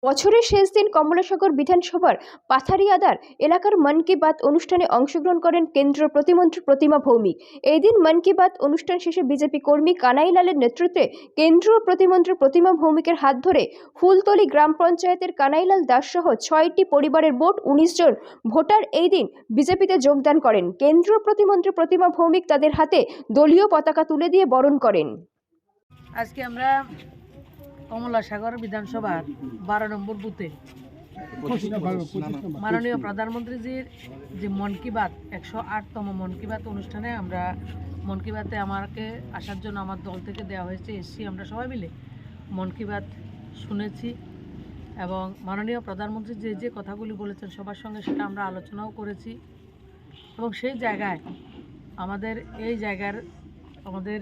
বছরের শেষ দিন কমলাসাগর বিধানসভার পাথারিয়াদার এলাকার মন কি বাত অনুষ্ঠানে অংশগ্রহণ করেন কেন্দ্রীয় প্রতিমন্ত্রী প্রতিমা ভৌমিক। এই দিন মন কি বাত অনুষ্ঠান শেষে বিজেপি কর্মী কানাইলালের নেতৃত্বে কেন্দ্রীয় প্রতিমন্ত্রী প্রতিমা ভৌমিকের হাত ধরে ফুলতলি গ্রাম পঞ্চায়েতের কানাইলাল দাস সহ 6টি পরিবারের মোট 19 জন ভোটার এই দিন বিজেপিতে যোগদান করেন। কেন্দ্রীয় প্রতিমন্ত্রী প্রতিমা ভৌমিক তাদের হাতে দলীয় পতাকা তুলে দিয়ে বরণ করেন। আজকে আমরা কমলাসাগর বিধানসভার 12 নম্বর বুথে মাননীয় প্রধানমন্ত্রীজির যে মন কি বাত 108তম মন কি বাত অনুষ্ঠানে আমরা মন কি বাতে আমাকে আসার জন্য আমার দল থেকে দেওয়া হয়েছে, এসছি আমরা সবাই মিলে মন কি বাত শুনেছি এবং মাননীয় প্রধানমন্ত্রী যে যে কথাগুলি বলেছেন সবার সঙ্গে সেটা আমরা আলোচনাও করেছি এবং সেই জায়গায় আমাদের এই জায়গার আমাদের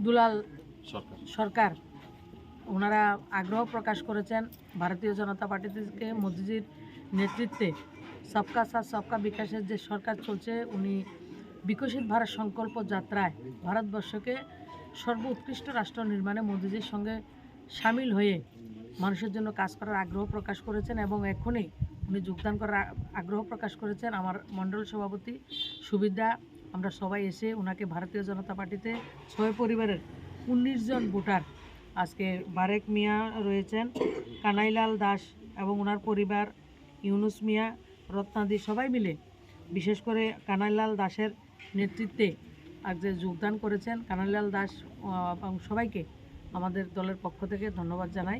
দুলাল সরকার ওনারা আগ্রহ প্রকাশ করেছেন ভারতীয় জনতা পার্টি থেকে মোদিজির নেতৃত্বে সবকা সাথ সবকা বিকাশের যে সরকার চলছে, উনি বিকশিত ভারত সংকল্প যাত্রায় ভারতবর্ষকে সর্বোৎকৃষ্ট রাষ্ট্র নির্মাণে মোদিজির সঙ্গে সামিল হয়ে মানুষের জন্য কাজ করার আগ্রহ প্রকাশ করেছেন এবং এখনই উনি যোগদান করার আগ্রহ প্রকাশ করেছেন। আমার মণ্ডল সভাপতি সুবিধা আমরা সবাই এসে ওনাকে ভারতীয় জনতা পার্টিতে 6 পরিবারের 19 জন ভোটার, আজকে বারেক মিয়া রয়েছেন, কানাইলাল দাস এবং ওনার পরিবার, ইউনুস মিয়া, রত্নাদি সবাই মিলে বিশেষ করে কানাইলাল দাসের নেতৃত্বে আজ যে যোগদান করেছেন কানাইলাল দাস এবং সবাইকে আমাদের দলের পক্ষ থেকে ধন্যবাদ জানাই।